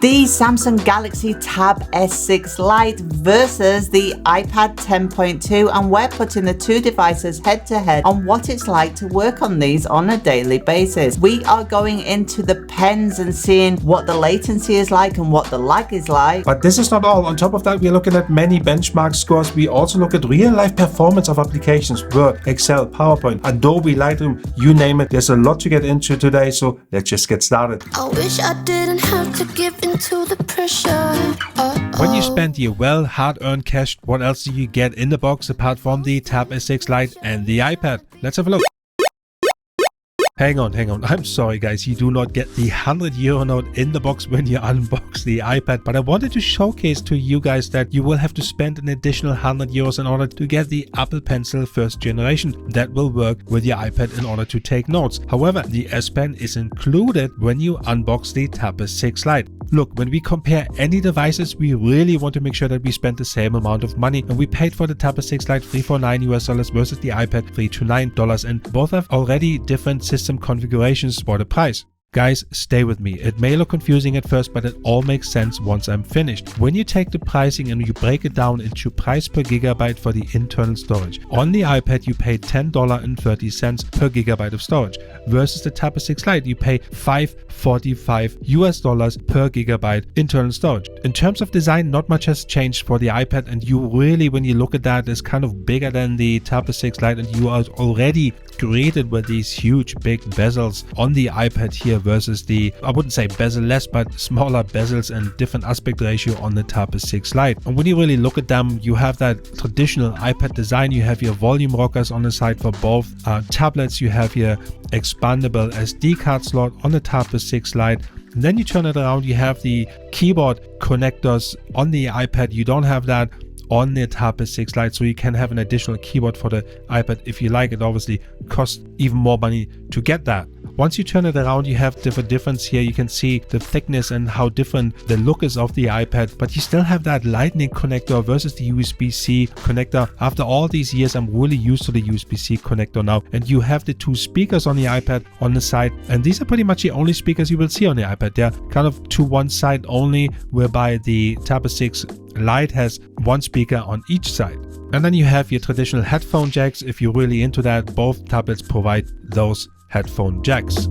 The Samsung Galaxy Tab S6 Lite versus the iPad 10.2, and we're putting the two devices head to head on what it's like to work on these on a daily basis. We are going into the pens and seeing what the latency is like and what the lag is like. But this is not all. On top of that, we're looking at many benchmark scores. We also look at real life performance of applications, Word, Excel, PowerPoint, Adobe, Lightroom, you name it. There's a lot to get into today, so let's just get started. I wish I didn't have to give into the pressure. When you spend your well hard-earned cash, what else do you get in the box apart from the Tab S6 Lite and the iPad? Let's have a look. Hang on. I'm sorry guys, you do not get the €100 note in the box when you unbox the iPad, but I wanted to showcase to you guys that you will have to spend an additional €100 in order to get the Apple Pencil first generation that will work with your iPad in order to take notes. However, the S Pen is included when you unbox the Tab S6 Lite. Look, when we compare any devices, we really want to make sure that we spend the same amount of money, and we paid for the Tab S6 Lite $349 versus the iPad $329, and both have already different system configurations for the price. Guys, stay with me. It may look confusing at first, but it all makes sense once I'm finished. When you take the pricing and you break it down into price per gigabyte for the internal storage, on the iPad you pay $10.30 per gigabyte of storage, versus the Tab S6 Lite you pay $545 per gigabyte internal storage. In terms of design, not much has changed for the iPad, and you really, when you look at that, is kind of bigger than the Tab S6 Lite, and you are already created with these huge big bezels on the iPad here versus the, I wouldn't say bezel-less, but smaller bezels and different aspect ratio on the Tab S6 Lite. And when you really look at them, you have that traditional iPad design. You have your volume rockers on the side for both tablets. You have your expandable SD card slot on the Tab S6 Lite. And then you turn it around, you have the keyboard connectors on the iPad. You don't have that on the Tab S6 Lite, so you can have an additional keyboard for the iPad if you like. It obviously costs even more money to get that. Once you turn it around, you have difference here. You can see the thickness and how different the look is of the iPad, but you still have that Lightning connector versus the USB-C connector. After all these years, I'm really used to the USB-C connector now. And you have the two speakers on the iPad on the side, and these are pretty much the only speakers you will see on the iPad. They're kind of to one side only, whereby the Tab S6 Lite has one speaker on each side. And then you have your traditional headphone jacks. If you're really into that, both tablets provide those headphone jacks.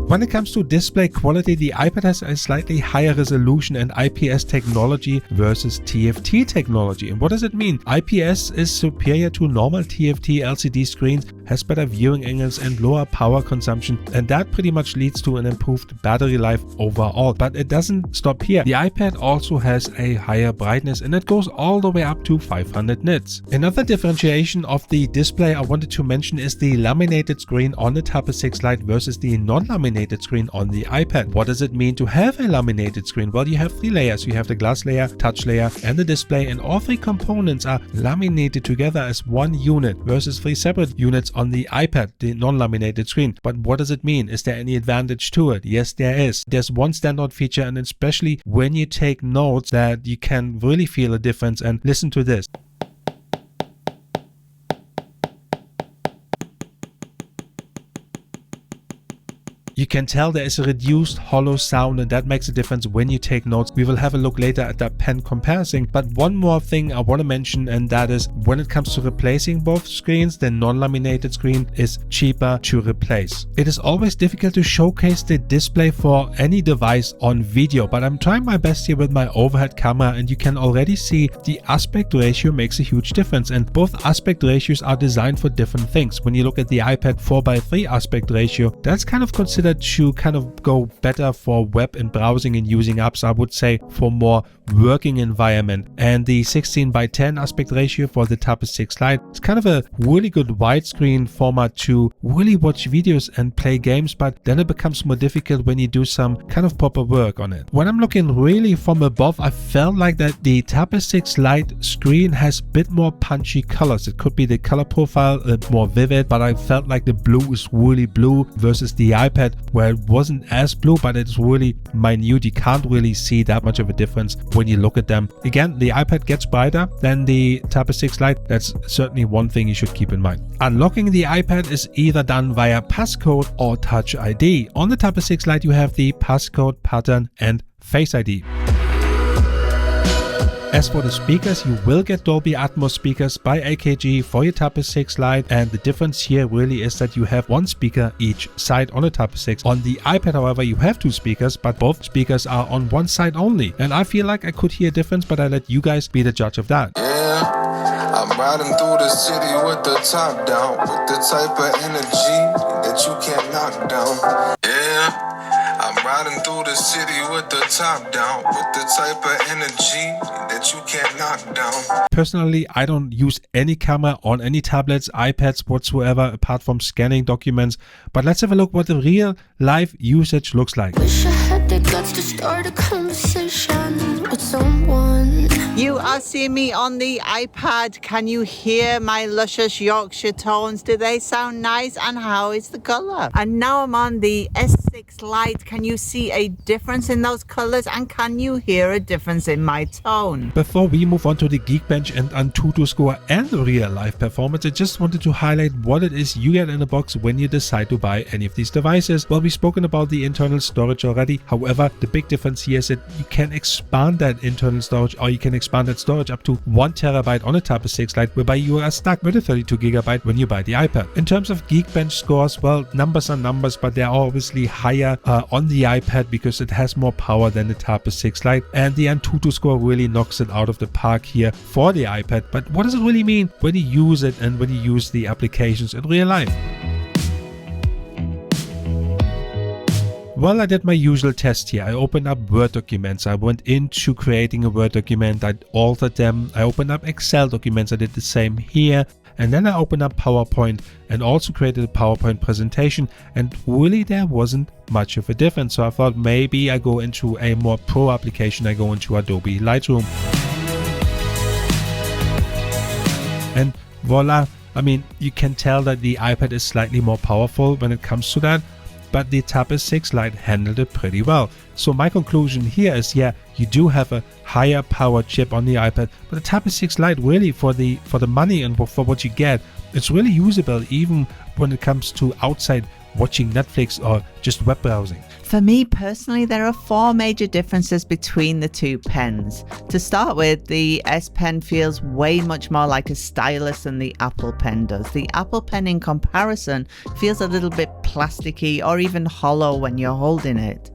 When it comes to display quality, the iPad has a slightly higher resolution and IPS technology versus TFT technology. And what does it mean? IPS is superior to normal TFT LCD screens, has better viewing angles and lower power consumption, and that pretty much leads to an improved battery life overall. But it doesn't stop here. The iPad also has a higher brightness, and it goes all the way up to 500 nits. Another differentiation of the display I wanted to mention is the laminated screen on the Tab S6 Lite versus the non-laminated screen on the iPad. What does it mean to have a laminated screen? Well, you have three layers. You have the glass layer, touch layer, and the display, and all three components are laminated together as one unit versus three separate units on the iPad, the non-laminated screen. But what does it mean? Is there any advantage to it? Yes, there is. There's one standout feature, and especially when you take notes, that you can really feel a difference. And listen to this. You can tell there is a reduced hollow sound, and that makes a difference when you take notes. We will have a look later at that pen comparison. But one more thing I want to mention, and that is when it comes to replacing both screens, the non-laminated screen is cheaper to replace. It is always difficult to showcase the display for any device on video, but I'm trying my best here with my overhead camera, and you can already see the aspect ratio makes a huge difference, and both aspect ratios are designed for different things. When you look at the iPad 4:3 aspect ratio, that's kind of considered to kind of go better for web and browsing and using apps, I would say, for more working environment. And the 16:10 aspect ratio for the Tab S6 Lite is kind of a really good widescreen format to really watch videos and play games, but then it becomes more difficult when you do some kind of proper work on it. When I'm looking really from above, I felt like that the Tab S6 Lite screen has a bit more punchy colors. It could be the color profile a bit more vivid, but I felt like the blue is really blue versus the iPad where it wasn't as blue, but it's really minute. You can't really see that much of a difference when you look at them. Again, the iPad gets brighter than the Tab S6 Lite. That's certainly one thing you should keep in mind. Unlocking the iPad is either done via passcode or Touch ID. On the Tab S6 Lite, you have the passcode, pattern, and Face ID. As for the speakers, you will get Dolby Atmos speakers by AKG for your Tab S6 Lite, and the difference here really is that you have one speaker each side on the Tab S6. On the iPad, however, you have two speakers, but both speakers are on one side only, and I feel like I could hear a difference, but I let you guys be the judge of that. Yeah, I'm riding through the city with the top down, with the type of energy that you can't knock down. Yeah. I'm riding through the city with the top down, with the type of energy that you can't knock down. Personally, I don't use any camera on any tablets, iPads whatsoever, apart from scanning documents. But let's have a look what the real life usage looks like. Wish I had the guts to start a conversation with someone. You are seeing me on the iPad. Can you hear my luscious Yorkshire tones? Do they sound nice? And how is the color? And now I'm on the S6 Lite. Can you see a difference in those colors? And can you hear a difference in my tone? Before we move on to the Geekbench and Untitled score and the real life performance, I just wanted to highlight what it is you get in the box when you decide to buy any of these devices. Well, we've spoken about the internal storage already. However, the big difference here is that you can expand that internal storage, or you can expand that storage up to 1 terabyte on a Tab S6 Lite, whereby you are stuck with a 32 gigabyte when you buy the iPad. In terms of Geekbench scores, well, numbers are numbers, but they are obviously higher on the iPad because it has more power than the Tab S6 Lite, and the Untitled score really knocks it out of the park here for the iPad. But what does it really mean when you use it and when you use the applications in real life? Well, I did my usual test here. I opened up Word documents. I went into creating a Word document. I altered them. I opened up Excel documents. I did the same here. And then I opened up PowerPoint and also created a PowerPoint presentation. And really there wasn't much of a difference. So I thought maybe I go into a more pro application. I go into Adobe Lightroom. And voila. I mean, you can tell that the iPad is slightly more powerful when it comes to that. But the Tab S6 Lite handled it pretty well. So my conclusion here is, yeah, you do have a higher power chip on the iPad, but the Tab S6 Lite really for the money and for what you get, it's really usable even when it comes to outside watching Netflix or just web browsing. For me personally, there are 4 major differences between the two pens. To start with, the S Pen feels way much more like a stylus than the Apple Pen does. The Apple Pen in comparison feels a little bit plasticky or even hollow when you're holding it.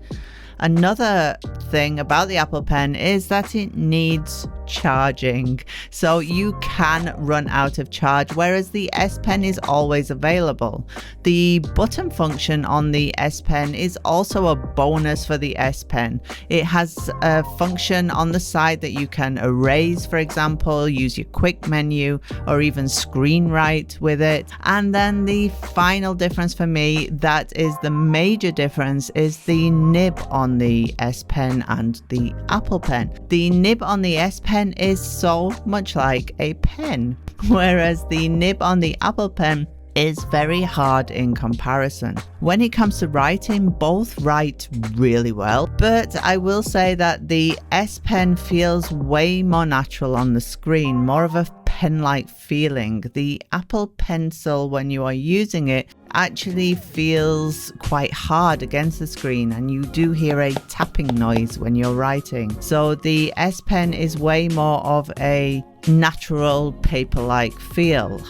Another thing about the Apple Pen is that it needs charging, so you can run out of charge, whereas the S Pen is always available. The button function on the S Pen is also a bonus for the S Pen. It has a function on the side that you can erase, for example, use your quick menu, or even screen write with it. And then the final difference for me, that is the major difference, is the nib on the S Pen and the Apple Pen. The nib on the S Pen is so much like a pen, whereas the nib on the Apple Pen is very hard in comparison. When it comes to writing, both write really well, but I will say that the S Pen feels way more natural on the screen, more of a pen-like feeling. The Apple Pencil, when you are using it, actually feels quite hard against the screen, and you do hear a tapping noise when you're writing. So the S Pen is way more of a natural paper-like feel.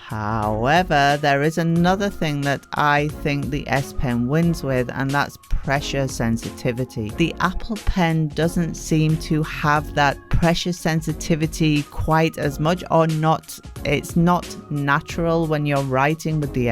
However, there is another thing that I think the S Pen wins with, and that's pressure sensitivity. The Apple Pen doesn't seem to have that pressure sensitivity quite as much, or not. It's not natural when you're writing with the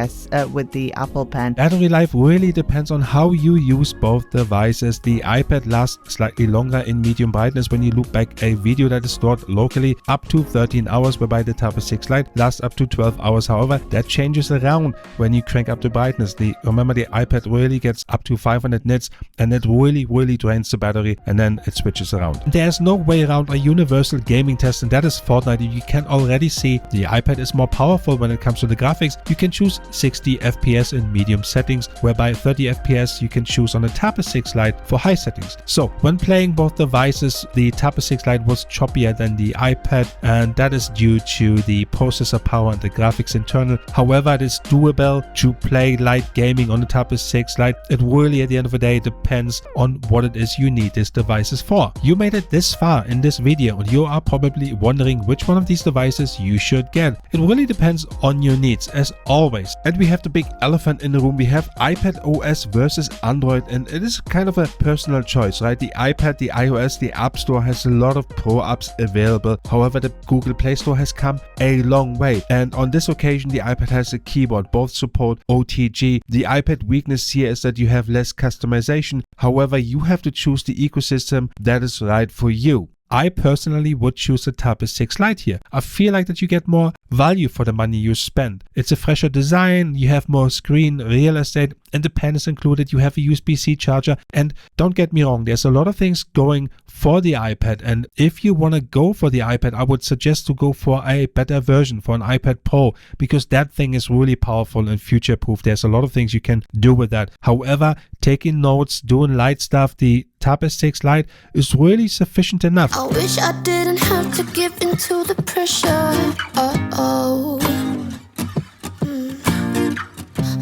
Apple Pen. Battery life really depends on how you use both devices. The iPad lasts slightly longer in medium brightness when you look back a video that is stored locally, up to 13 hours, whereby the Tab S6 Lite lasts up to 12 hours hours. However, that changes around when you crank up the brightness. Remember, the iPad really gets up to 500 nits, and it really drains the battery, and then it switches around. There's no way around a universal gaming test, and that is Fortnite. You can already see the iPad is more powerful when it comes to the graphics. You can choose 60 FPS in medium settings, whereby 30 FPS you can choose on the Tab S6 Lite for high settings. So when playing both devices, the Tab S6 Lite was choppier than the iPad, and that is due to the processor power and the graphics internal. However, it is doable to play light gaming on the Tab S6 Lite. It really, at the end of the day, depends on what it is you need these devices for. You made it this far in this video, and you are probably wondering which one of these devices you should get. It really depends on your needs, as always. And we have the big elephant in the room. We have iPad OS versus Android, and it is kind of a personal choice, right? The iPad, the iOS, the App Store has a lot of pro apps available. However, the Google Play Store has come a long way, and on this occasion the iPad has a keyboard. Both support OTG. The iPad weakness here is that you have less customization. However, you have to choose the ecosystem that is right for you. I personally would choose the Tab S6 Lite here. I feel like that you get more value for the money you spend. It's a fresher design, you have more screen real estate, and the pen is included. You have a USB-C charger, and don't get me wrong, there's a lot of things going for the iPad, and if you want to go for the iPad, I would suggest to go for a better version, for an iPad Pro, because that thing is really powerful and future-proof. There's a lot of things you can do with that. However, taking notes, doing light stuff, the Tab S6 Lite is really sufficient enough. I wish I didn't have to give in to the pressure.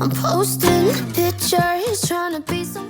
I'm posting pictures, trying to be some